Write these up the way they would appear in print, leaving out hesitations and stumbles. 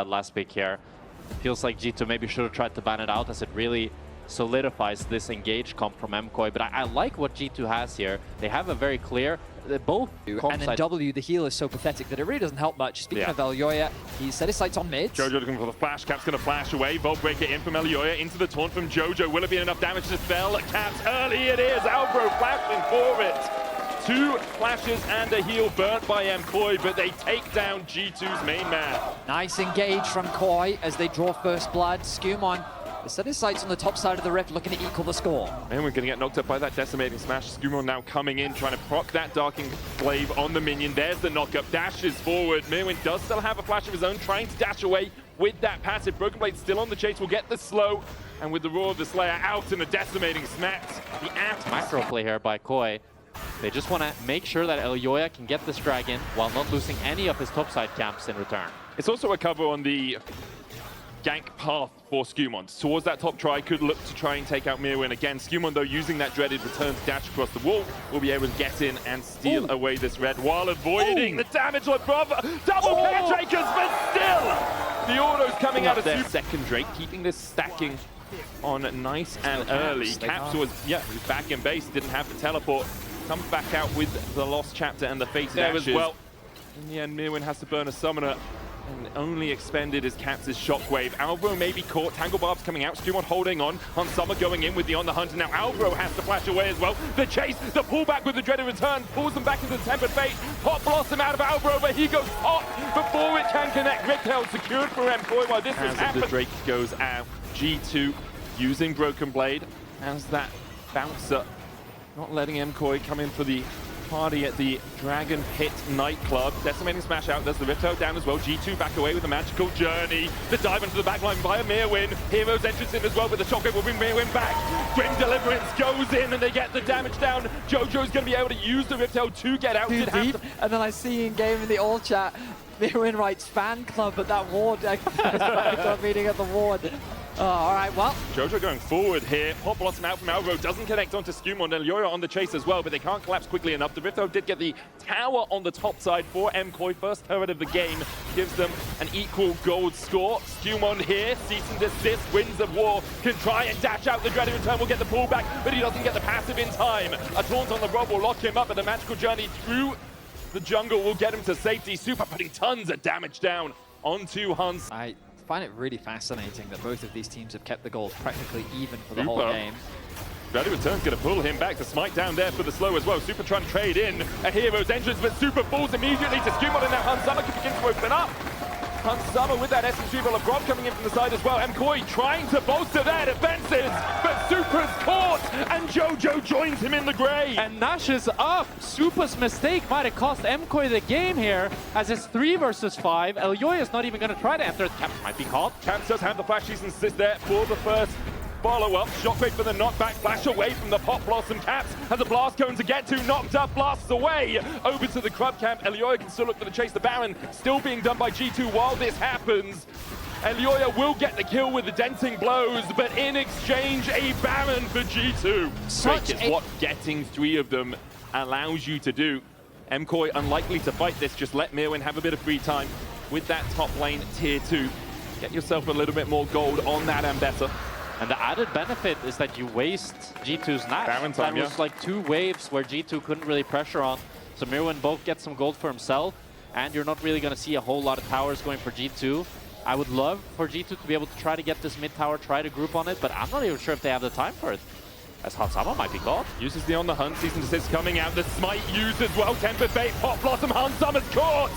That last pick here. Feels like G2 maybe should have tried to ban it out, as it really solidifies this engage comp from MKOI. But I like what G2 has here. They have a very clear, both and then W, the heal is so pathetic that it really doesn't help much. Speaking of Elyoya, he set his sights on mid. Jojo looking for the flash. Cap's going to flash away. Volt breaker in from Elyoya into the taunt from Jojo. Will it be enough damage to spell Caps early? It is. Alvaro flashing for it. 2 flashes and a heal burnt by MKOI, but they take down G2's main man. Nice engage from KOI as they draw first blood. SkewMond set his sights on the top side of the rift, looking to equal the score. And we're going to get knocked up by that decimating smash. SkewMond now coming in, trying to proc that Darking Glaive on the minion. There's the knockup, dashes forward. Myrwn does still have a flash of his own, trying to dash away with that passive. BrokenBlade still on the chase, will get the slow. And with the Roar of the Slayer out and a decimating smash, the macro play here by KOI. They just want to make sure that Elyoya can get this dragon while not losing any of his topside camps in return. It's also a cover on the gank path for SkewMond. Towards that top try, could look to try and take out Myrwn again. SkewMond, though, using that dreaded return to dash across the wall, will be able to get in and steal away this red while avoiding the damage. Labrov, double penetrators, but still, the auto's coming out of Supa. Second Drake, keeping this stacking on nice and early. Caps was, he's back in base, didn't have the teleport. Comes back out with the Lost Chapter and the Fate dashes. As well. In the end, Myrwn has to burn a summoner, and only expended is Caps' shockwave. Alvaro may be caught. Tangle Barb's coming out. SkewMond holding on. Summer going in with the On the Hunt. And now Alvaro has to flash away as well. The chase, the pullback with the dreaded return, pulls them back into the Tempered Fate. Pop Blossom out of Alvaro, but he goes hot before it can connect. Rick held secured for MKOI while this is happening. The Drake goes out. G2 using BrokenBlade as that bouncer. Not letting MKOI come in for the party at the Dragon Pit nightclub. Decimating smash out, there's the Rift Out down as well. G2 back away with a magical journey. The dive into the backline via Myrwn. Heroes entrance in as well, but the shockwave will bring Myrwn back. Grim Deliverance goes in and they get the damage down. Jojo's going to be able to use the Rift Out to get out. Too deep, and then I see in game in the all chat, Myrwn writes fan club at that ward. Fan club meeting at the ward. Oh, all right, well. Jojo going forward here. Pop Blossom out from Alvaro. Doesn't connect onto SkewMond. Elyoya on the chase as well, but they can't collapse quickly enough. The Rifto did get the tower on the top side for MKOI. First turret of the game gives them an equal gold score. SkewMond here, cease and desist, Winds of War, can try and dash out. The dreaded return will get the pullback, but he doesn't get the passive in time. A taunt on the Rob will lock him up, but the magical journey through the jungle will get him to safety. Supa putting tons of damage down onto Hans. I find it really fascinating that both of these teams have kept the goals practically even for the whole game. Dreaded return's going to pull him back. The smite down there for the slow as well. Supa trying to trade in a hero's entrance, but Supa falls immediately to SkewMond, and now Hansama can begin to open up. Hansama with that essence reveal of Labrov coming in from the side as well. MKOI trying to bolster their defenses, but Supa's caught, and Jojo joins him in the grave. And Nash is up. Supa's mistake might have cost MKOI the game here, as it's 3 versus 5. Elyoya is not even going to try to enter. Caps might be caught. Caps does have the flash season assist there for the first follow-up. Shockwave for the knockback, flash away from the Pop Blossom. Caps has a blast cone to get to, knocked up, blasts away over to the Crub Camp. Elyoya can still look for the chase. The Baron still being done by G2 while this happens. Elyoya will get the kill with the denting blows, but in exchange, a Baron for G2. Such is what getting 3 of them allows you to do. MKOI unlikely to fight this, just let Myrwn have a bit of free time with that top lane tier 2. Get yourself a little bit more gold on that and better. And the added benefit is that you waste G2's Nash. That was like 2 waves where G2 couldn't really pressure on. So Myrwn both gets some gold for himself, and you're not really going to see a whole lot of towers going for G2. I would love for G2 to be able to try to get this mid tower, try to group on it, but I'm not even sure if they have the time for it. As Hansama might be caught. Uses the On the Hunt, season desist coming out. The smite used as well. Tempered Fate, Pop Blossom, Hansama's caught.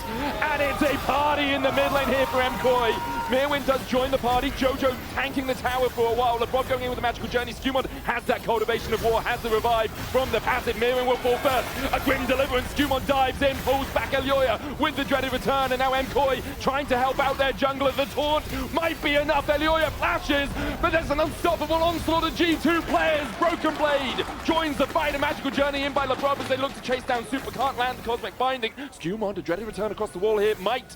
And it's a party in the mid lane here for MKOI. Myrwn does join the party. Jojo tanking the tower for a while. Labrov going in with a magical journey. SkewMond has that cultivation of war, has the revive from the passive. Myrwn will fall first. A grim deliverance. SkewMond dives in, pulls back Elyoya with the dreaded return. And now MKOI trying to help out their jungler. The taunt might be enough. Elyoya flashes, but there's an unstoppable onslaught of G2 players. BrokenBlade joins the fight. A magical journey in by Labrov as they look to chase down Supa. Can't land the cosmic binding. SkewMond, a dreaded return across the wall here, might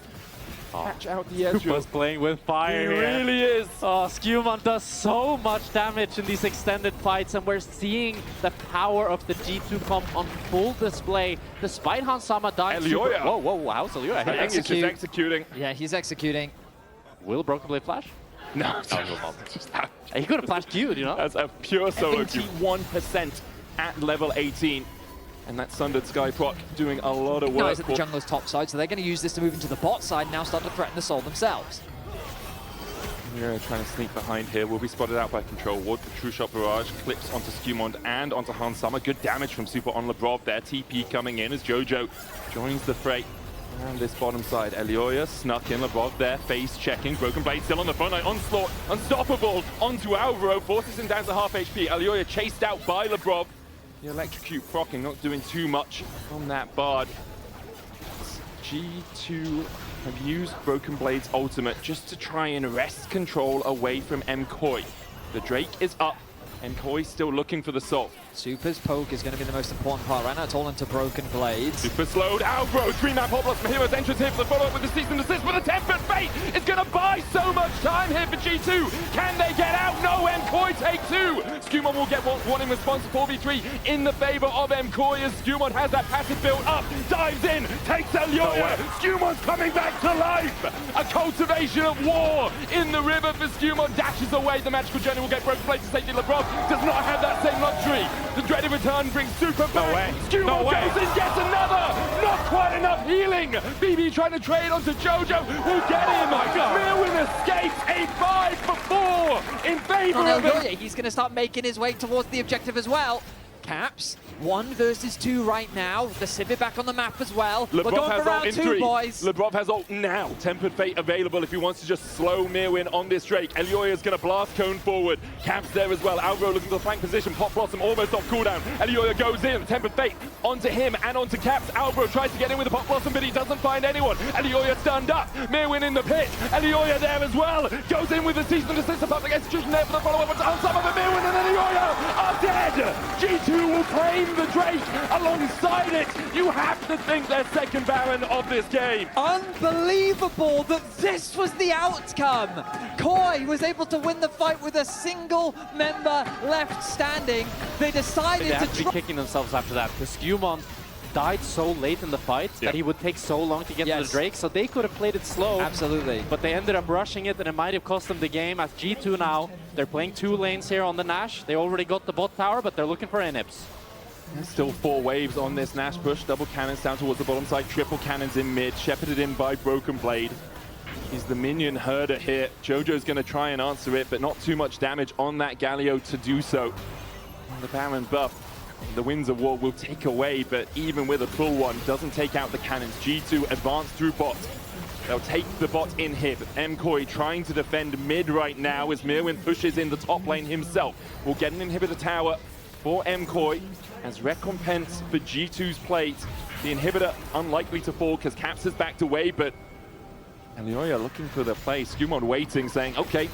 catch out the edge. Supa's playing with fire. He really is. Oh, SkewMond does so much damage in these extended fights, and we're seeing the power of the G2 comp on full display, despite Hansama dying. Elyoya. Whoa, how's Elyoya? He's just executing. Yeah, he's executing. Will BrokenBlade flash? No, he will not. He could have flashed Q, you know? That's a pure solo Q. 71% at level 18. And that Sundered Sky proc doing a lot of work. No, it's at the jungler's top side, so they're going to use this to move into the bot side and now start to threaten the soul themselves. Myrwn trying to sneak behind here, will be spotted out by Control Ward. The True Shot Barrage clips onto SkewMond and onto Hansama. Good damage from Supa on Labrov there. TP coming in as Jojo joins the fray. And this bottom side, Elyoya snuck in, Labrov there, face checking. BrokenBlade still on the front line, Onslaught, unstoppable, onto Alvaro, forces him down to half HP. Elyoya chased out by Labrov. The Electrocute proccing, not doing too much on that Bard. G2 have used BrokenBlade's ultimate just to try and wrest control away from MKOI. The Drake is up, MKOI still looking for the soul. Supa's poke is going to be the most important part right now. It's all into BrokenBlade. Super slowed, Alvaro, 3-man pop loss from Hero's entrance here for the follow-up with the cease and desist, but the Tempered Fate is going to buy so much time here for G2. Can they get out? No, MKOI take 2. SkewMond will get one in response to 4v3 in the favor of MKOI as SkewMond has that passive build up, dives in, takes Elyoya. SkewMond's coming back to life. A cultivation of war in the river for SkewMond, dashes away. The magical journey will get BrokenBlade to safety. Labrov does not have that same luxury. The dreaded return brings Supa back. SkewMond goes and gets another. Not quite enough healing. BB trying to trade onto Jojo. Will get him. Myrwn escapes. A 5 for 4 in favor of Elyoya. He's going to start making his way towards the objective as well. Caps, 1 versus 2 right now. The Civet back on the map as well. Labrov We're going has for round ult in 2, 3. boys. Labrov has ult now. Tempered Fate available if he wants to just slow Myrwn on this Drake. Elyoya's going to blast cone forward. Caps there as well. Alvaro looking for the flank position. Pop Blossom almost off cooldown. Elyoya goes in. Tempered Fate onto him and onto Caps. Alvaro tries to get in with the Pop Blossom, but he doesn't find anyone. Elyoya stunned up. Myrwn in the pit. Elyoya there as well. Goes in with the cease and desist. The public execution there for the follow-up on some of the Myrwn and Elyoya are dead. G2 will claim the Drake alongside it. You have to think they're second Baron of this game. Unbelievable that this was the outcome. KOI was able to win the fight with a single member left standing. They decided They have to to be kicking themselves after that. The SkewMond died so late in the fight that he would take so long to get to the Drake, so they could have played it slow. Absolutely. But they ended up rushing it, and it might have cost them the game. As G2 now, they're playing 2 lanes here on the Nash. They already got the bot tower, but they're looking for inhibs. Still 4 waves on this Nash push. Double cannons down towards the bottom side. Triple cannons in mid. Shepherded in by BrokenBlade. He's the minion herder here. Jojo's going to try and answer it, but not too much damage on that Galio to do so. The Baron buff, the Winds of War will take away, but even with a full one, doesn't take out the cannons. G2 advance through bot. They'll take the bot inhib. MKOI trying to defend mid right now as Myrwn pushes in the top lane himself. Will get an inhibitor tower for MKOI as recompense for G2's plate. The inhibitor unlikely to fall because Caps has backed away, but Elyoya looking for the play. SkewMond waiting, saying, okay,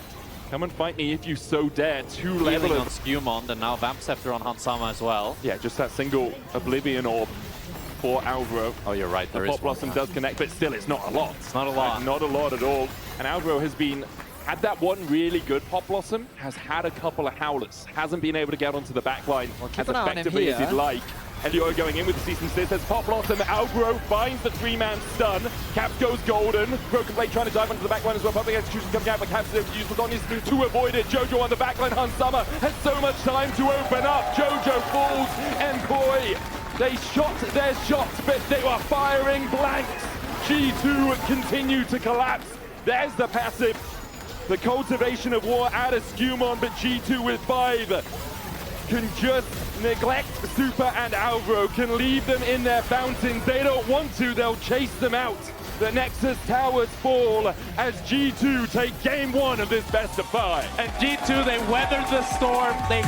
come and fight me if you so dare. 2 level on SkewMond, and now Vamp Scepter on Hansama as well. Yeah, just that single Oblivion Orb for Alvaro. Oh, you're right, there is Pop Blossom does connect, but still, it's not a lot. It's not a lot. Not a lot at all. And Alvaro has had that one really good Pop Blossom, has had a couple of howlers, hasn't been able to get onto the back line as effectively as he'd like. Elyoya going in with the cease and desist. There's Pop Blossom. Alvaro finds the 3-man stun. Caps goes golden. BrokenBlade trying to dive onto the back line as well. Public execution coming out, but Caps is able to use Lasonius to avoid it. Jojo on the back line. Hansama has so much time to open up. Jojo falls. MKOI, they shot their shots, but they were firing blanks. G2 continue to collapse. There's the passive. The cultivation of war out of SkewMond, but G2 with 5 can just neglect Supa and Alvaro, can leave them in their fountains. They don't want to, they'll chase them out. The Nexus towers fall as G2 take game 1 of this best of 5. And G2, they weathered the storm. They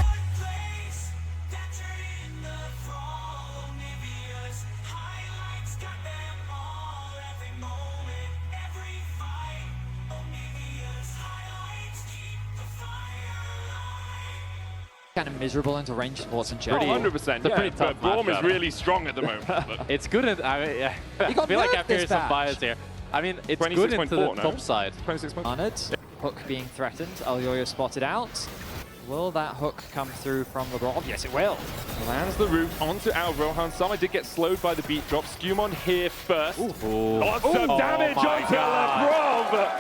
kind of miserable into range sports and chat. 100%. It's a pretty tough Braum is matchup. really strong at the moment. It's good at, I feel like I'm hearing some bias here. I mean, it's good into the top side. 26 points. Honored. Hook being threatened. Elyoya spotted out. Will that hook come through from Labrov? Yes, it will. Lands the root onto Alvaro. Hansama did get slowed by the beat drop. SkewMond here first. Lots of damage onto Labrov.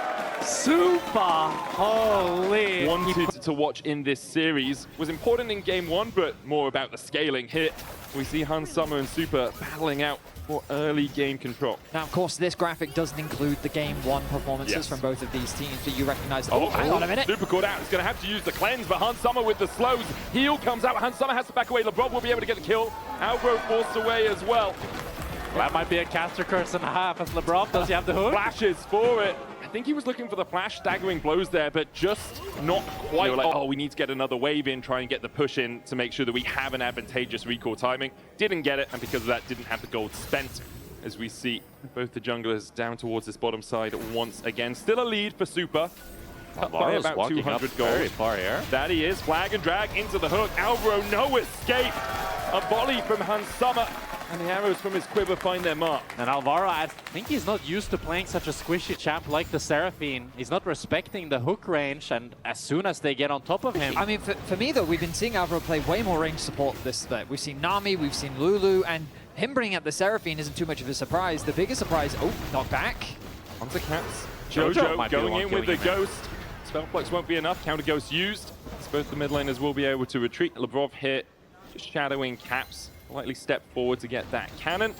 Supa! Holy! Wanted to watch in this series. Was important in game one, but more about the scaling here. We see HunSummer and Supa battling out for early game control. Now, of course, this graphic doesn't include the game one performances from both of these teams, but you recognize... Oh, hang on a minute. Super caught out. He's going to have to use the cleanse, but HunSummer with the slows. Heal comes out. HunSummer has to back away. Labrov will be able to get the kill. Alvaro forced away as well. That might be a caster curse and a half as Labrov. Does he have the hook? Flashes for it. I think he was looking for the flash staggering blows there, but just not quite. Like, oh, we need to get another wave in, try and get the push in to make sure that we have an advantageous recall timing. Didn't get it, and because of that, didn't have the gold spent. As we see both the junglers down towards this bottom side once again. Still a lead for Supa. By about 200 gold. Very far here. That he is. Flag and drag into the hook. Alvaro, no escape. A volley from HunSummer. And the arrows from his quiver find their mark. And Alvaro, I think he's not used to playing such a squishy champ like the Seraphine. He's not respecting the hook range, and as soon as they get on top of him... I mean, for me, though, we've been seeing Alvaro play way more range support this split. We've seen Nami, we've seen Lulu, and him bringing up the Seraphine isn't too much of a surprise. The bigger surprise, knocked back. Onto Caps. Jojo going in with the Ghost. Spellflux won't be enough. Counter Ghost used. So both the mid laners will be able to retreat. Labrov here, just shadowing Caps. Slightly step forward to get that cannon,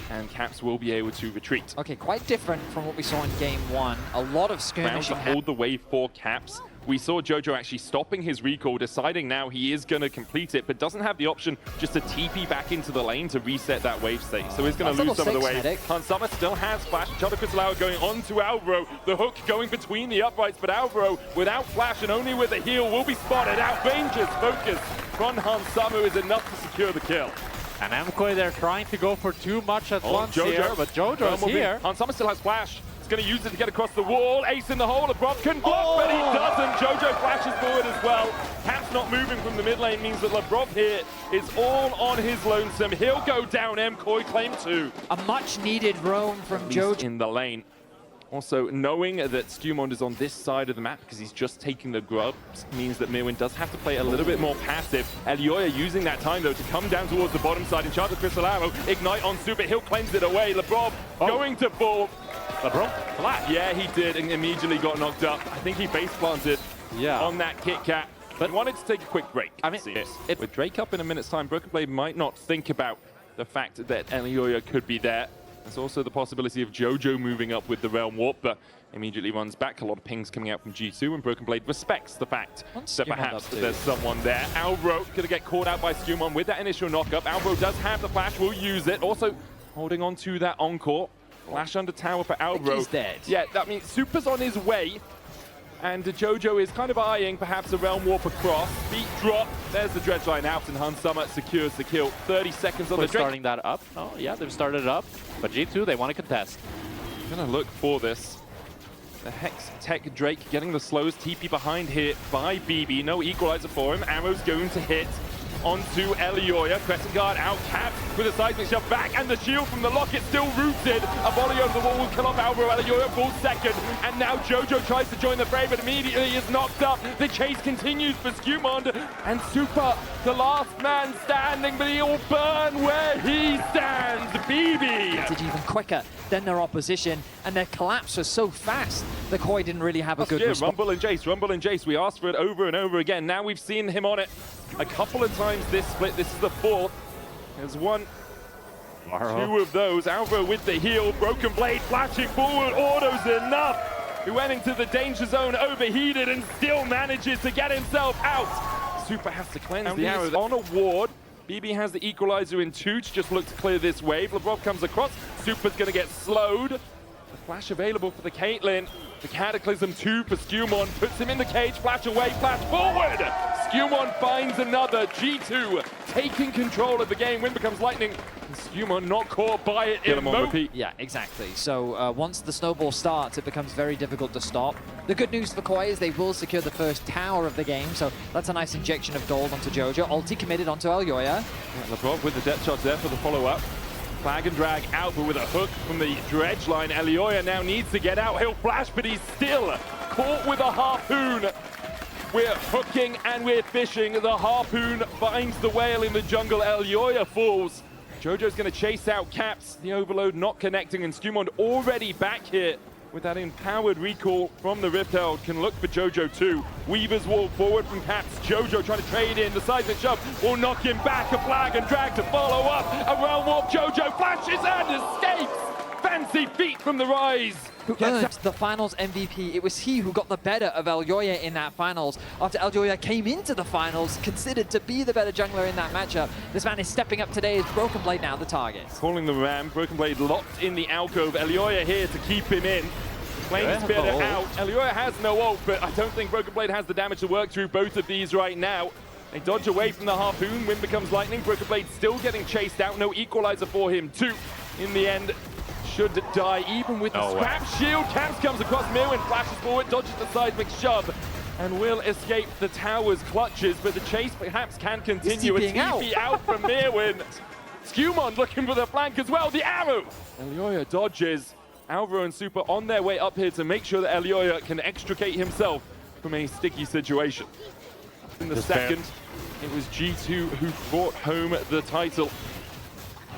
and Caps will be able to retreat. Okay, quite different from what we saw in game one. A lot of skirmishing. To hold the wave for Caps. We saw Jojo actually stopping his recall, deciding now he is going to complete it, but doesn't have the option just to TP back into the lane to reset that wave state. So he's going to lose some of the wave. HunSummer still has flash. Jojopyun going on to Alvaro. The hook going between the uprights, but Alvaro without flash and only with a heal will be spotted out. Dangerous focus from HunSummer is enough to secure the kill. And MKOI, they're trying to go for too much at once here, but Jojo's here. HunSummer still has flash. He's going to use it to get across the wall. Ace in the hole. Labrov can block, but he doesn't. Jojo flashes forward as well. Caps not moving from the mid lane means that Labrov here is all on his lonesome. He'll go down. MKOI claim 2. A much needed roam from Jojo in the lane. Also, knowing that SkewMond is on this side of the map because he's just taking the grubs means that Myrwn does have to play a little bit more passive. Elyoya using that time, though, to come down towards the bottom side. Enchanted Crystal Arrow, Ignite on Supa. He'll cleanse it away. Labrov going to fall. Labrov flat. Yeah, he did, and immediately got knocked up. I think he face planted on that Kit Kat. But wanted to take a quick break. I mean, with Drake up in a minute's time, BrokenBlade might not think about the fact that Elyoya could be there. There's also the possibility of Jojo moving up with the Realm Warp, but immediately runs back. A lot of pings coming out from G2, and BrokenBlade respects the fact that perhaps there's someone there. Alvaro going to get caught out by SkewMond with that initial knockup. Alvaro does have the flash, will use it. Also holding on to that encore. Flash under tower for Alvaro. He's dead. Yeah, that means Supa's on his way. And Jojo is kind of eyeing perhaps a Realm Warp across. Beat drop. There's the dredge line out, and HunSummer secures the kill. 30 seconds on the dredge. Starting that up. Oh, yeah, they've started it up. But G2, they want to contest. Gonna look for this. The Hex Tech Drake getting the slows. TP behind here by BB. No equalizer for him. Arrow's going to hit onto Elyoya. Crescent Guard out, Cap with a seismic shove back, and the shield from the Locket still rooted. A volley over the wall will kill off Alvaro. Elyoya falls second, and now Jojo tries to join the fray, but immediately is knocked up. The chase continues for SkewMond, and Supa, the last man standing, but he'll burn where he stands. BB! did even quicker than their opposition, and their collapse was so fast the KOI didn't really have a good response. Rumble and Jace. We asked for it over and over again. Now we've seen him on it a couple of times this split. This is the fourth. There's one, two of those. Alvaro with the heal. BrokenBlade flashing forward. Auto's enough. He went into the danger zone, overheated, and still manages to get himself out. Supa has to cleanse the arrow on a ward. BB has the equalizer in 2 to just look to clear this wave. Labrov comes across. Supa's going to get slowed. The flash available for the Caitlyn. The Cataclysm 2 for SkewMond. Puts him in the cage. Flash away. Flash forward. SkewMond finds another. G2 taking control of the game. Wind becomes lightning. And SkewMond not caught by it. Get him on repeat. Yeah, exactly. So once the snowball starts, it becomes very difficult to stop. The good news for KOI is they will secure the first tower of the game. So that's a nice injection of gold onto Jojo. Ulti committed onto Elyoya. Yeah, Labrov with the depth charge there for the follow-up. Flag and drag out, but with a hook from the dredge line. Elyoya now needs to get out. He'll flash, but he's still caught with a harpoon. We're hooking and we're fishing. The harpoon finds the whale in the jungle. Elyoya falls. Jojo's going to chase out Caps. The overload not connecting, and SkewMond already back here with that empowered recall from the Rift Herald can look for Jojo too. Weaver's wall forward from Caps. Jojo trying to trade in. The seismic shove will knock him back. A flag and drag to follow up. A realm warp. Jojo flashes and escapes. Fancy feet from the Rise. Who earned the finals MVP. It was he who got the better of Elyoya in that finals. After Elyoya came into the finals, considered to be the better jungler in that matchup. This man is stepping up today as BrokenBlade now the target. Calling the ram. BrokenBlade locked in the alcove. Elyoya here to keep him in. Flame Spitter out. Elyoya has no ult, but I don't think BrokenBlade has the damage to work through both of these right now. They dodge away from the harpoon. Wind becomes lightning. BrokenBlade still getting chased out. No equalizer for him too. In the end, should die even with the scrap shield. Caps comes across Myrwn, flashes forward, dodges the seismic shove, and will escape the tower's clutches, but the chase perhaps can continue. A TP out from Myrwn. SkewMond looking for the flank as well. The arrow! Elyoya dodges. Alvaro and Supa on their way up here to make sure that Elyoya can extricate himself from a sticky situation. In the second, it was G2 who brought home the title.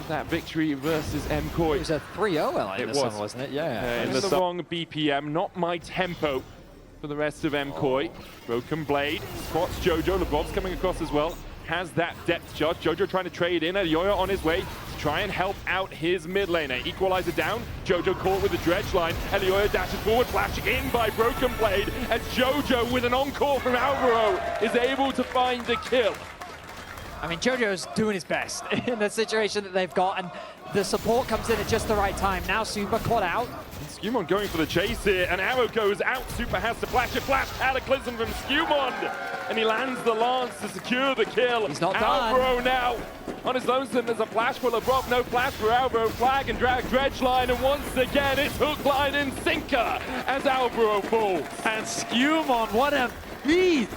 That victory versus MKOI. It was a 3-0 in this one, wasn't it? Yeah. In the wrong BPM, not my tempo for the rest of MKOI. BrokenBlade spots Jojo. Labrov's coming across as well. Has that depth charge. Jojo trying to trade in. Elyoya on his way to try and help out his mid laner. Equalizer down. Jojo caught with the dredge line. Elyoya dashes forward, flashing in by BrokenBlade. And Jojo with an encore from Alvaro is able to find the kill. I mean, Jojo's doing his best in the situation that they've got, and the support comes in at just the right time. Now Supa caught out. SkewMond going for the chase here, and arrow goes out. Supa has to flash a flash cataclysm from SkewMond, and he lands the lance to secure the kill. He's not Alvaro done. now on his lonesome. There's a flash for Labrov, no flash for Alvaro. Flag and drag dredge line, and once again it's hook, line, and sinker as Alvaro falls. And SkewMond, what a beat!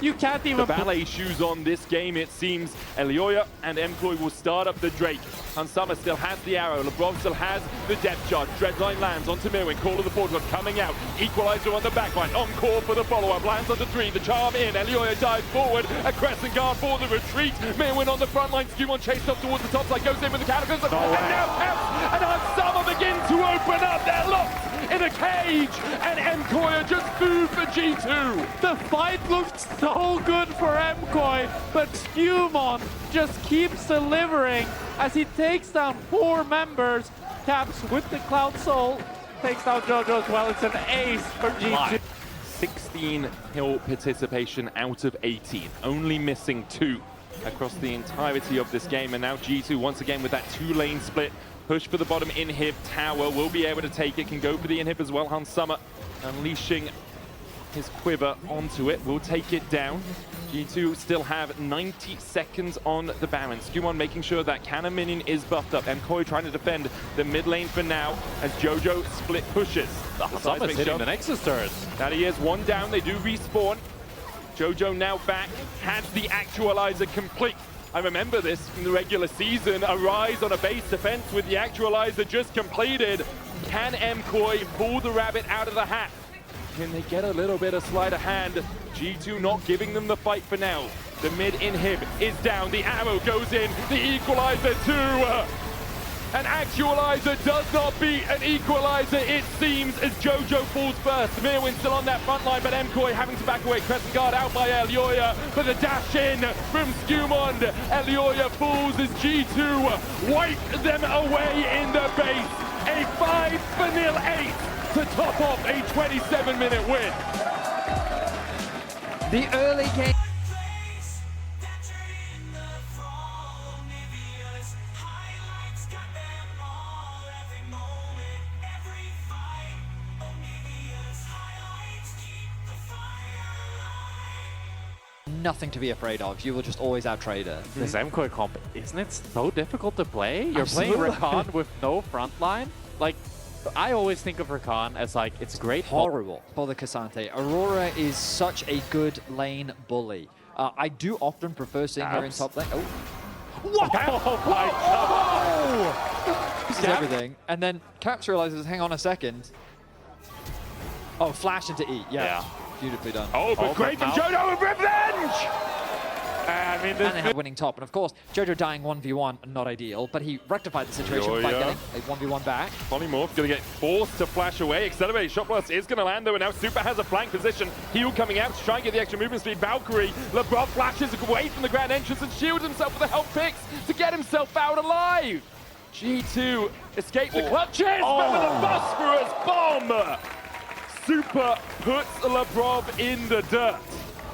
You can't even... The ballet shoes on this game, it seems. Elyoya and MKOI will start up the Drake. Hansama still has the arrow. Labrov still has the depth charge. Dreadline lands onto Myrwn. Call of the Portal coming out. Equalizer on the backline. Encore for the follow-up. Lands onto 3. The charm in. Elyoya dives forward. A crescent guard for the retreat. Myrwn on the front line. SkewMond chased up towards the top side. Goes in with the cataclysm. And now Caps and Hansama begin to open up. They're locked in a cage. And MKOI are just food for G2. The fight looked so good for MKOI, but SkewMond just keeps delivering as he takes down 4 members. Caps with the Cloud Soul takes down Jojo as well. It's an ace for G2. 16 kill participation out of 18, only missing 2 across the entirety of this game. And now G2 once again with that 2-lane split. Push for the bottom inhib. Tower will be able to take it, can go for the inhib as well. Hansama unleashing his quiver onto it, will take it down. G2 still have 90 seconds on the Baron. SkewMond making sure that Cannon Minion is buffed up. MKOI trying to defend the mid lane for now as Jojo split pushes. Hansama's hitting the Nexus turret. That he is, 1 down, they do respawn. Jojo now back, has the actualizer complete. I remember this from the regular season, a rise on a base defense with the actualizer just completed. Can MKOI pull the rabbit out of the hat? Can they get a little bit of sleight of hand? G2 not giving them the fight for now. The mid inhib is down, the arrow goes in, the equalizer too. An actualizer does not beat an equalizer, it seems, as Jojo falls first. Myrwn still on that front line, but MKOI having to back away. Crescent guard out by Elyoya, but the dash in from SkewMond. Elyoya falls as G2 wipe them away in the base. A 5-0 ace to top off a 27-minute win. The early game. Nothing to be afraid of. You will just always out-trade her. This MKOI comp, isn't it so difficult to play? You're playing Rakan with no front line. Like, I always think of Rakan as like, it's great. Horrible for the Cassante. Aurora is such a good lane bully. I do often prefer seeing her in top lane. Oh. What? Oh my god! This is everything. And then Caps realizes, hang on a second. Oh, flash into E. Yeah. Beautifully done. Oh, but great from Jojo with revenge! I mean, and they have winning top. And of course, Jojo dying 1v1, not ideal, but he rectified the situation by getting a 1v1 back. Polymorph going to get forced to flash away. Accelerated shot blast is going to land though, and now Supa has a flank position. Heal coming out to try and get the extra movement speed. Valkyrie, Labrov flashes away from the grand entrance and shields himself with the help picks to get himself out alive. G2 escape the clutches, but with a phosphorus bomb, Supa puts Labrov in the dirt.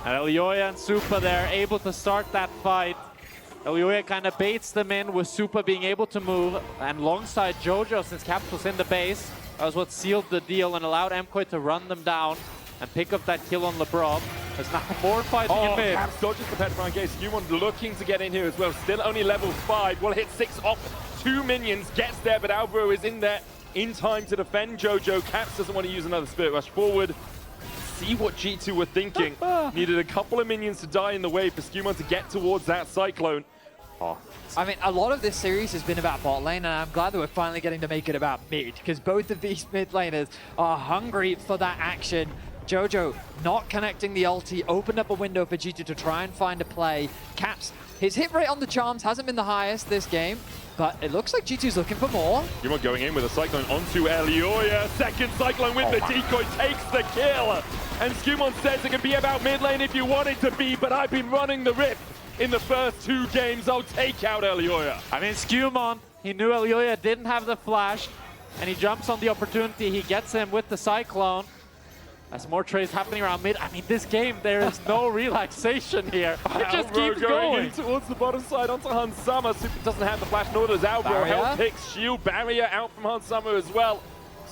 And Elyoya and Supa there able to start that fight. Elyoya kind of baits them in with Supa being able to move, and alongside Jojo, since Caps was in the base, that was what sealed the deal and allowed MKOI to run them down and pick up that kill on Labrov. There's now more fighting in mid. Caps dodges the petrifying gaze. SkewMond looking to get in here as well. Still only level 5. Will hit 6 off 2 minions. Gets there, but Alvaro is in there in time to defend Jojo. Caps doesn't want to use another Spirit Rush forward. See what G2 were thinking. Needed a couple of minions to die in the way for SkewMond to get towards that Cyclone. I mean, a lot of this series has been about bot lane, and I'm glad that we're finally getting to make it about mid, because both of these mid laners are hungry for that action. Jojo not connecting the ulti, opened up a window for G2 to try and find a play. Caps, his hit rate on the charms hasn't been the highest this game, but it looks like G2's looking for more. SkewMond going in with a Cyclone onto Elyoya. Second Cyclone with the decoy takes the kill. And SkewMond says it can be about mid lane if you want it to be, but I've been running the Rift in the first 2 games. I'll take out Elyoya. I mean, SkewMond, he knew Elyoya didn't have the flash, and he jumps on the opportunity. He gets him with the Cyclone. As more trades happening around mid, I mean, this game, there is no relaxation here. It just keeps going. In towards the bottom side onto Hansama. Supa doesn't have the flash, nor does Alvaro. Help picks, shield barrier out from Hansama as well.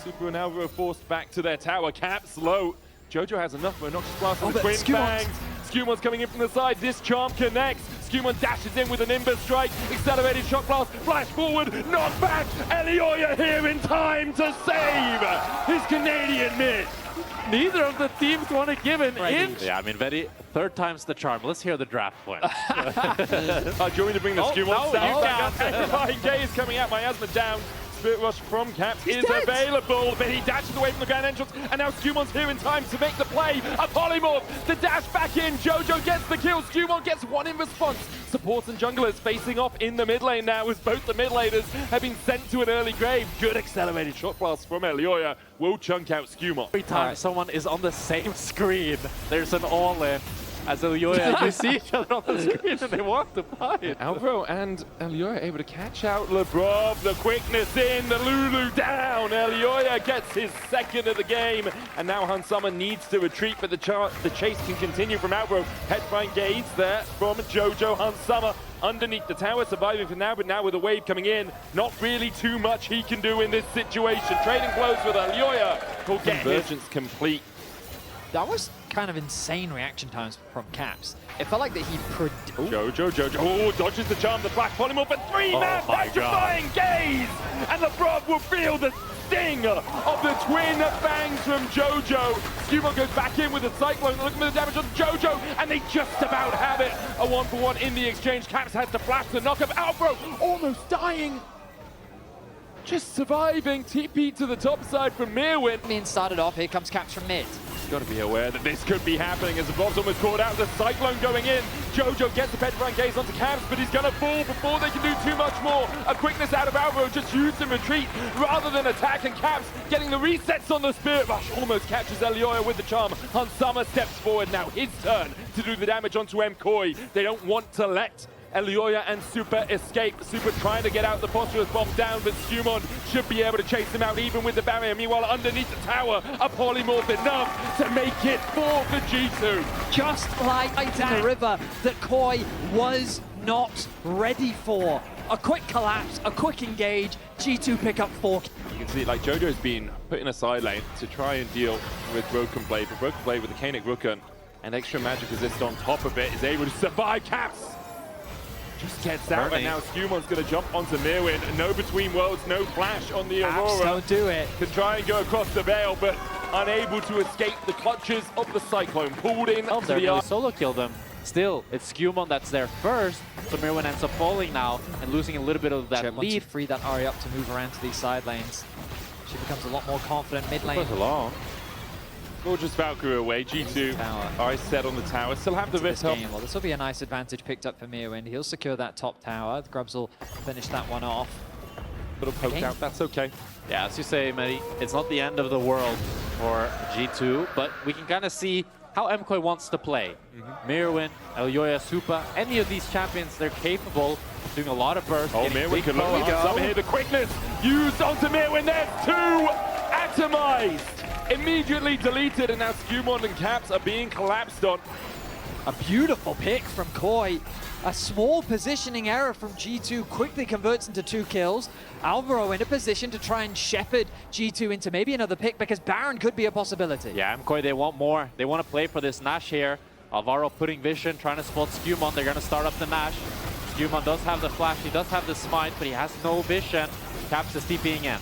Supa and Alvaro forced back to their tower. Caps low. Jojo has enough for a Noxious Blast with the Twin Fangs. SkewMond's coming in from the side. This charm connects. SkewMond dashes in with a Nimbus strike. Accelerated shot blast. Flash forward. Knock back. Elyoya here in time to save his Canadian mid. Neither of the teams want to give an inch. Yeah, I mean, very third time's the charm. Let's hear the draft point. Do you want me to bring the SkewMond down? Petrifying gaze coming out. Miasma down. Spirit Rush from Caps is available, but he dashes away from the grand entrance, and now SkewMond's here in time to make the play. A polymorph to dash back in. Jojo gets the kill. SkewMond gets 1 in response. Supports and junglers facing off in the mid lane now, as both the mid laners have been sent to an early grave. Good accelerated shot blast from Elyoya will chunk out SkewMond. Every time someone is on the same screen, there's an all-in. As Elyoya, you see each other on the screen and they want to fight. Alvaro and Elyoya able to catch out Labrov. The quickness in, the Lulu down. Elyoya gets his 2nd of the game. And now Hansama needs to retreat, but the chase can continue from Alvaro. Petrifying gaze there from Jojo. Hansama underneath the tower, surviving for now, but now with a wave coming in, not really too much he can do in this situation. Trading blows with Elyoya will get convergence complete. That was kind of insane reaction times from Caps. It felt like that he Jojo dodges the charm, the black polymorph, but 3-man petrifying gaze! And Labrov will feel the sting of the twin fangs from Jojo. SkewMond goes back in with the Cyclone, looking for the damage on Jojo, and they just about have it. A 1-for-1 in the exchange. Caps has to flash the knock-up. Alvaro almost dying. Just surviving. TP to the top side from Myrwn. Being started off, here comes Caps from mid. Got to be aware that this could be happening as the Bob's almost caught out. The Cyclone going in. Jojo gets the petrifying gaze onto Caps, but he's going to fall before they can do too much more. A quickness out of Alvaro, just used in retreat rather than attack, and Caps getting the resets on the Spirit Rush. Almost catches Elyoya with the charm. Hansama steps forward now. His turn to do the damage onto MKOI. They don't want to let Elyoya and Supa escape. Supa trying to get out the phosphorus bomb down, but SkewMond should be able to chase him out even with the barrier. Meanwhile, underneath the tower, a polymorph enough to make it for the G2. Just like in the river that KOI was not ready for. A quick collapse, a quick engage, G2 pick up 4. You can see like Jojo's been put in a side lane to try and deal with BrokenBlade, but BrokenBlade with the Kainic Rukun and extra magic resist on top of it is able to survive. Caps just gets out, and now SkewMond's going to jump onto Myrwn. No between worlds, no flash on the Aurora. Don't do it. To try and go across the veil, but unable to escape the clutches of the Cyclone. Pulled in to the solo kill them. Still, it's SkewMond that's there first, so Myrwn ends up falling now and losing a little bit of that lead. Free that Ari up to move around to these side lanes. She becomes a lot more confident mid lane. Along. Gorgeous Valkyrie away. G2 eyes set on the tower. Still have the Rift up. Well, this will be a nice advantage picked up for Myrwn. He'll secure that top tower. The Grubs will finish that one off. Little poked out. That's okay. Yeah, as you say, Mehdi, it's not the end of the world for G2, but we can kind of see how MKOI wants to play. Myrwn, Elyoya, Supa, any of these champions, they're capable of doing a lot of bursts. Oh, Myrwn can look up here. The quickness used onto Myrwn. There's two atomized. Immediately deleted, and now SkewMond and Caps are being collapsed on. A beautiful pick from KOI. A small positioning error from G2 quickly converts into 2 kills. Alvaro in a position to try and shepherd G2 into maybe another pick, because Baron could be a possibility. Yeah, MKOI, they want more. They want to play for this Nash here. Alvaro putting vision, trying to spot SkewMond. They're going to start up the Nash. SkewMond does have the flash, he does have the smite, but he has no vision. Caps is TPing in.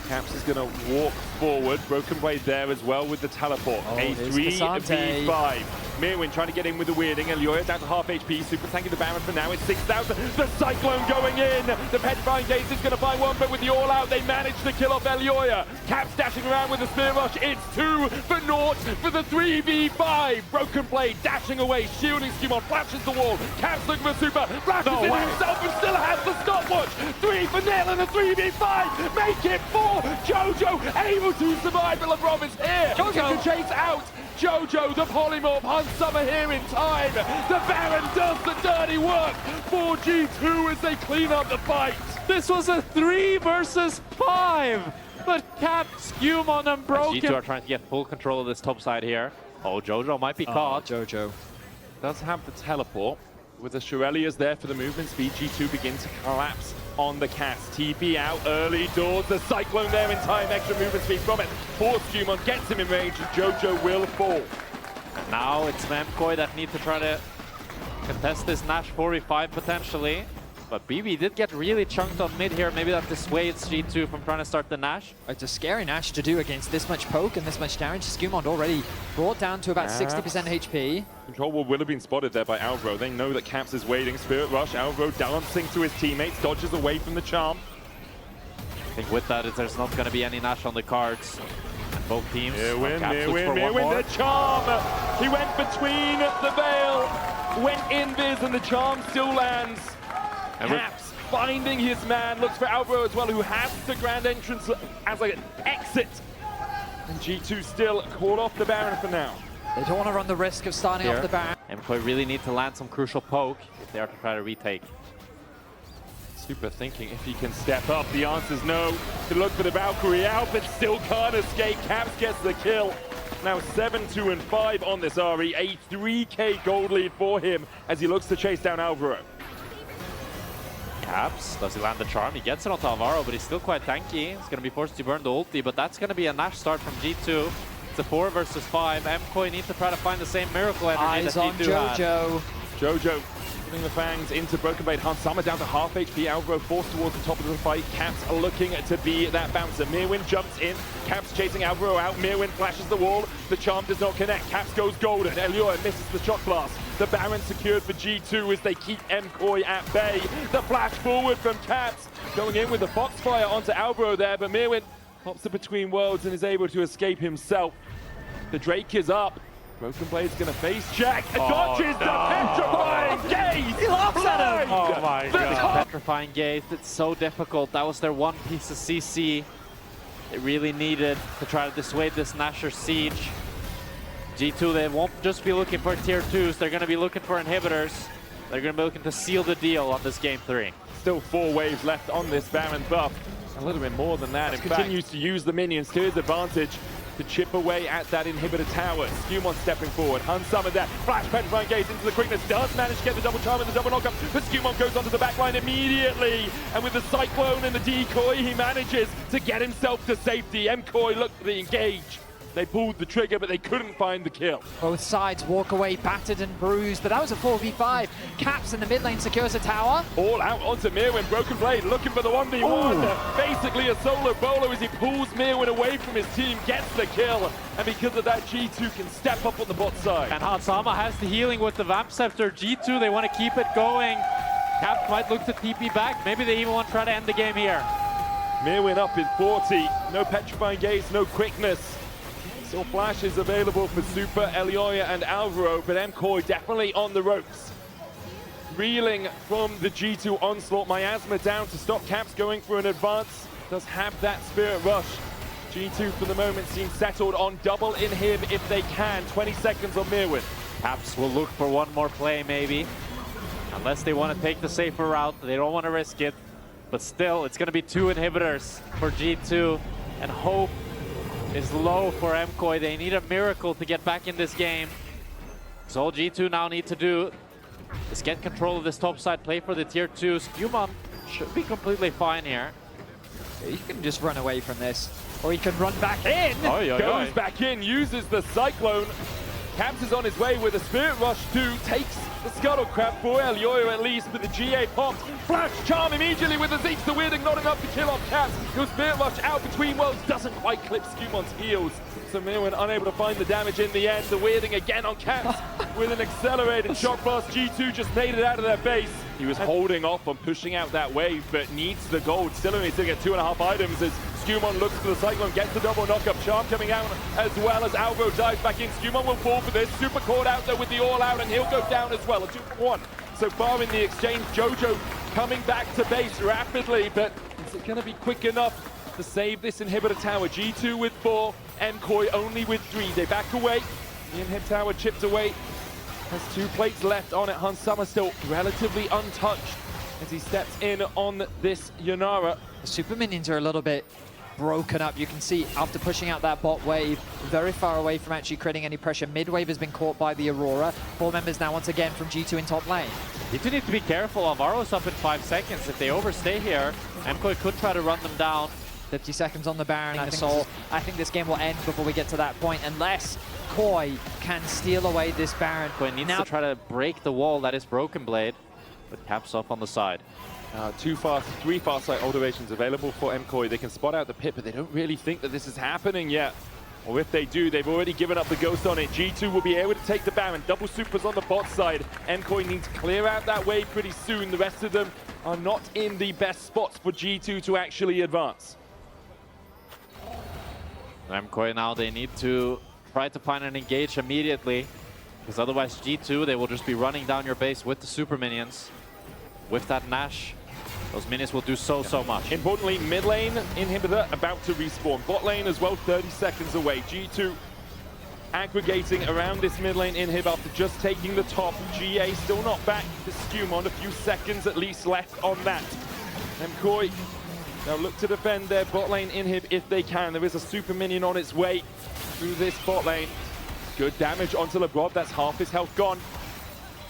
Caps is going to walk forward. BrokenBlade there as well with the teleport. A 3v5. Myrwn trying to get in with the weirding. Elyoya down to half HP. Super tanking the Baron for now. It's 6,000. The Cyclone going in. The Petrifying Gaze is going to find one, but with the all-out, they manage to kill off Elyoya. Caps dashing around with the Spear Rush. It's 2 for naught for the 3v5. BrokenBlade dashing away, shielding SkewMond, flashes the wall. Caps looking for Supa, flashes in himself and still has the stopwatch. 3 for nil and a 3v5. Make it 4. Jojo able to survive, but Labrov is here. Jojo can chase out Jojo, the polymorph. Hunt Summer here in time. The Baron does the dirty work for G2 as they clean up the fight. This was a 3 versus 5, but Caps, SkewMond, and Broken. G2 are trying to get full control of this top side here. Oh, Jojo might be caught. Jojo does have the teleport. With the Shurelias there for the movement speed, G2 begins to collapse on the cast. TP out early doors. The Cyclone there in time. Extra movement speed from it. Force SkewMond gets him in range. Jojo will fall. And now it's MKOI that need to try to contest this Nash 4v5 potentially. But BB did get really chunked on mid here. Maybe that dissuades G2 from trying to start the Nash. It's a scary Nash to do against this much poke and this much damage. SkewMond already brought down to about 60% HP. Control wall will have been spotted there by Alvaro. They know that Caps is waiting. Spirit Rush. Alvaro dancing to his teammates. Dodges away from the charm. I think with that, there's not going to be any Nash on the cards. And both teams. Myrwn the charm. He went between the veil. Went invis and the charm still lands. Caps finding his man, looks for Alvaro as well, who has the grand entrance as an exit. And G2 still caught off the Baron for now. They don't want to run the risk of starting off the Baron. MKOI really need to land some crucial poke if they are to try to retake. Super thinking if he can step up. The answer's no. To look for the Valkyrie out, but still can't escape. Caps gets the kill. Now 7-2 and 5 on this RE. A 3k gold lead for him as he looks to chase down Alvaro. Caps, does he land the charm? He gets it onto Alvaro, but he's still quite tanky. He's going to be forced to burn the ulti, but that's going to be a Nash start from G2. It's a 4 versus 5. MKOI need to try to find the same miracle energy Eyes that on G2 Jojo. Jojo putting the fangs into BrokenBlade. Hunt Summer down to half HP. Alvaro forced towards the top of the fight. Caps are looking to be that bouncer. Myrwn jumps in. Caps chasing Alvaro out. Myrwn flashes the wall. The charm does not connect. Caps goes golden. Elyoya misses the shot blast. The Baron secured for G2 as they keep MKOI at bay. The flash forward from Caps. Going in with the Foxfire onto Alvaro there, but Myrwn pops the between worlds and is able to escape himself. The Drake is up. BrokenBlade's going to face Jack. Dodges the Petrifying Gaze. He laughs at him. Oh my god. Petrifying Gaze, it's so difficult. That was their one piece of CC they really needed to try to dissuade this Nasher siege. G2, they won't just be looking for tier 2s, they're going to be looking for inhibitors. They're going to be looking to seal the deal on this game 3. Still 4 waves left on this Baron buff. A little bit more than that. It continues to use the minions to his advantage to chip away at that inhibitor tower. SkewMond stepping forward. Hunt Summer there. Flash Petrifying Gaze into the quickness. Does manage to get the double charm and the double knockup. But SkewMond goes onto the backline immediately. And with the Cyclone and the decoy, he manages to get himself to safety. MKOI looked for the engage. They pulled the trigger, but they couldn't find the kill. Both sides walk away battered and bruised, but that was a 4v5. Caps in the mid lane secures a tower. All out onto Myrwn. BrokenBlade looking for the 1v1. Basically a solo bolo as he pulls Myrwn away from his team, gets the kill. And because of that, G2 can step up on the bot side. And Hansama has the healing with the Vamp Scepter. G2, they want to keep it going. Caps might look to TP back. Maybe they even want to try to end the game here. Myrwn up in 40. No Petrifying Gaze, no quickness. Still flashes available for Supa, Elyoya, and Alvaro, but MKOI definitely on the ropes. Reeling from the G2 onslaught, Miasma down to stop Caps going for an advance. Does have that Spirit Rush. G2 for the moment seems settled on double inhib if they can. 20 seconds on Myrwn. Caps will look for one more play maybe. Unless they want to take the safer route, they don't want to risk it. But still, it's going to be 2 inhibitors for G2, and hope is low for MKOI. They need a miracle to get back in this game. So all G2 now need to do is get control of this top side, play for the tier 2. SkewMond should be completely fine here. You can just run away from this, or he can run back in. Goes back in, uses the Cyclone. Caps is on his way with a Spirit Rush 2, takes the Scuttle Crab for Elyoya at least, but the GA popped. Flash Charm immediately with the Zeke's the Weirding, not enough to kill off Caps. He'll Spirit Rush out between worlds, doesn't quite clip SkewMond's heels. So Myrwn unable to find the damage in the end. The Weirding again on Caps with an accelerated Shock Blast. G2 just made it out of their base. He was holding off on pushing out that wave, but needs the gold. Still only to get 2.5 items as SkewMond looks for the Cyclone, gets the double knockup. Charm coming out as well as Alvaro dives back in. SkewMond will fall for this. Super caught out there with the all out, and he'll go down as well. A 2-for-1 so far in the exchange. Jojo coming back to base rapidly, but is it going to be quick enough to save this inhibitor tower? G2 with 4, MKOI only with 3. They back away. The inhib tower chipped away. Has 2 plates left on it. Hansama still relatively untouched as he steps in on this Yanara. The super minions are a little bit broken up. You can see after pushing out that bot wave, very far away from actually creating any pressure. Mid wave has been caught by the Aurora. 4 members now once again from G2 in top lane. You do need to be careful. Alvaro's up in 5 seconds. If they overstay here, MKOI could try to run them down. 50 seconds on the Baron. I think this game will end before we get to that point, unless KOI can steal away this Baron. KOI needs to try to break the wall that is BrokenBlade, but Caps off on the side. 3 fast side alterations available for MKOI. They can spot out the pit, but they don't really think that this is happening yet. Or if they do, they've already given up the ghost on it. G2 will be able to take the Baron. Double supers on the bot side. MKOI needs to clear out that wave pretty soon. The rest of them are not in the best spots for G2 to actually advance. MKOI now, they need to try to find an engage immediately, because otherwise G2, they will just be running down your base with the super minions. With that Nash, those minions will do so much. Importantly, mid lane inhibitor about to respawn. Bot lane as well, 30 seconds away. G2 aggregating around this mid lane inhib after just taking the top. GA still not back to SkewMond, a few seconds at least left on that. MKOI now look to defend their bot lane inhib if they can. There is a super minion on its way through this bot lane. Good damage onto Labrov, that's half his health gone.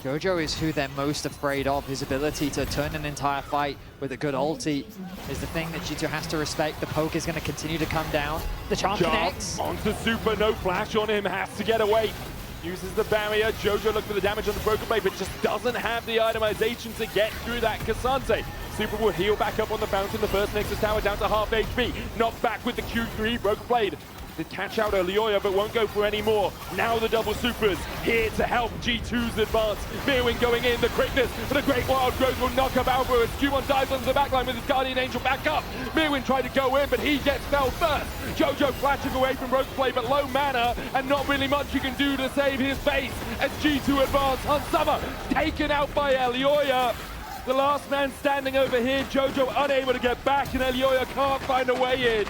Jojo is who they're most afraid of. His ability to turn an entire fight with a good ulti is the thing that G2 has to respect. The poke is going to continue to come down. The charm connects. Onto Super, no flash on him, has to get away. Uses the barrier. Jojo looks for the damage on the BrokenBlade, but just doesn't have the itemization to get through that Cassante. Super will heal back up on the fountain. The first Nexus tower down to half HP. Knocked back with the Q3. BrokenBlade did catch out Elyoya, but won't go for any more. Now the double supers here to help G2's advance. Myrwn going in, the quickness for the Great Wild Growth will knock up Alvaro as SkewMond dives onto the backline with his Guardian Angel back up. Myrwn tried to go in, but he gets fell first. Jojo flashing away from BrokenBlade, but low mana, and not really much you can do to save his base as G2 advance. Hansama taken out by Elyoya. The last man standing over here, Jojo unable to get back, and Elyoya can't find a way in.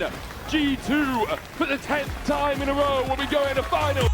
G2, for the 10th time in a row, will be going to final.